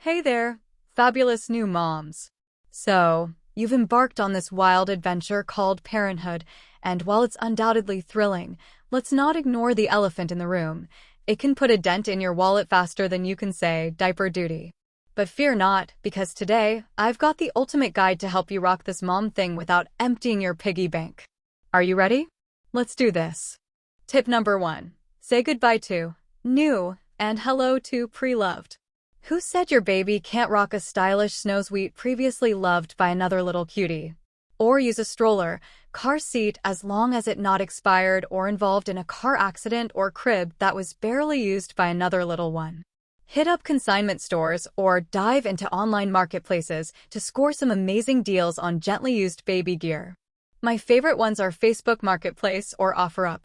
Hey there, fabulous new moms. So, you've embarked on this wild adventure called parenthood, and while it's undoubtedly thrilling, let's not ignore the elephant in the room. It can put a dent in your wallet faster than you can say diaper duty. But fear not, because today, I've got the ultimate guide to help you rock this mom thing without emptying your piggy bank. Are you ready? Let's do this. Tip number 1. Say goodbye to new and hello to pre-loved. Who said your baby can't rock a stylish snowsuite previously loved by another little cutie? Or use a stroller, car seat as long as it not expired or involved in a car accident or crib that was barely used by another little one? Hit up consignment stores or dive into online marketplaces to score some amazing deals on gently used baby gear. My favorite ones are Facebook Marketplace or OfferUp.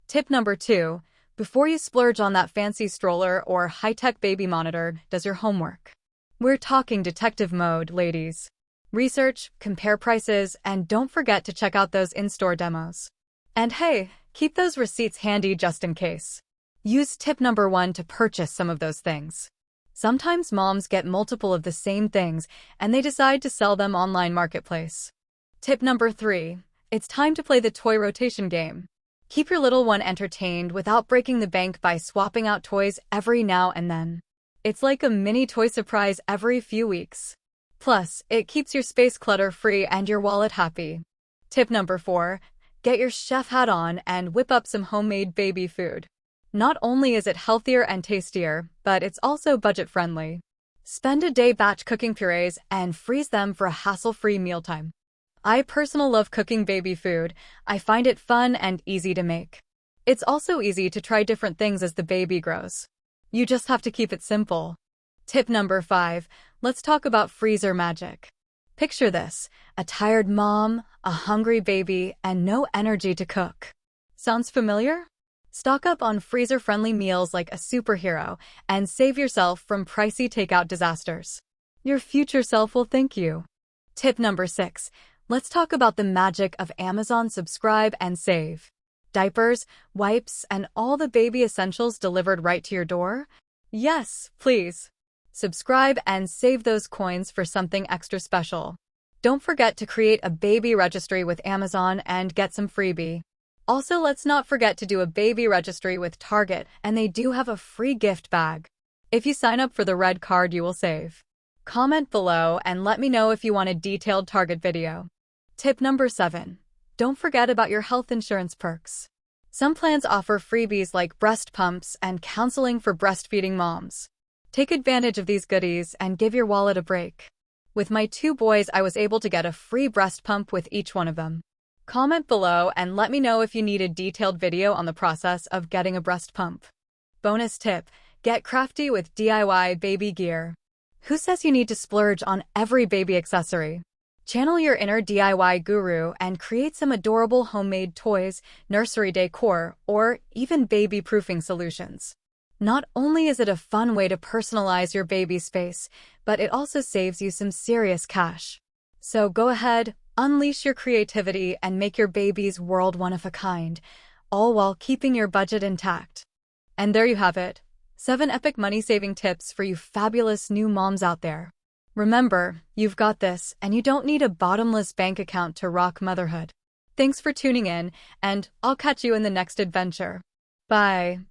Tip number 2. Before you splurge on that fancy stroller or high-tech baby monitor, does your homework. We're talking detective mode, ladies. Research, compare prices, and don't forget to check out those in-store demos. And hey, keep those receipts handy just in case. Use tip number 1 to purchase some of those things. Sometimes moms get multiple of the same things, and they decide to sell them online marketplace. Tip number 3. It's time to play the toy rotation game. Keep your little one entertained without breaking the bank by swapping out toys every now and then. It's like a mini toy surprise every few weeks. Plus, it keeps your space clutter-free and your wallet happy. Tip number 4. Get your chef hat on and whip up some homemade baby food. Not only is it healthier and tastier, but it's also budget-friendly. Spend a day batch cooking purees and freeze them for a hassle-free mealtime. I personally love cooking baby food. I find it fun and easy to make. It's also easy to try different things as the baby grows. You just have to keep it simple. Tip number 5. Let's talk about freezer magic. Picture this: a tired mom, a hungry baby, and no energy to cook. Sounds familiar? Stock up on freezer-friendly meals like a superhero and save yourself from pricey takeout disasters. Your future self will thank you. Tip number 6. Let's talk about the magic of Amazon Subscribe and Save. Diapers, wipes, and all the baby essentials delivered right to your door? Yes, please. Subscribe and save those coins for something extra special. Don't forget to create a baby registry with Amazon and get some freebie. Also, let's not forget to do a baby registry with Target, and they do have a free gift bag. If you sign up for the red card, you will save. Comment below and let me know if you want a detailed Target video. Tip number 7. Don't forget about your health insurance perks. Some plans offer freebies like breast pumps and counseling for breastfeeding moms. Take advantage of these goodies and give your wallet a break. With my 2 boys, I was able to get a free breast pump with each one of them. Comment below and let me know if you need a detailed video on the process of getting a breast pump. Bonus tip: get crafty with DIY baby gear. Who says you need to splurge on every baby accessory? Channel your inner DIY guru and create some adorable homemade toys, nursery decor, or even baby-proofing solutions. Not only is it a fun way to personalize your baby space, but it also saves you some serious cash. So go ahead, unleash your creativity and make your baby's world one of a kind, all while keeping your budget intact. And there you have it. 7 epic money-saving tips for you fabulous new moms out there. Remember, you've got this, and you don't need a bottomless bank account to rock motherhood. Thanks for tuning in, and I'll catch you in the next adventure. Bye.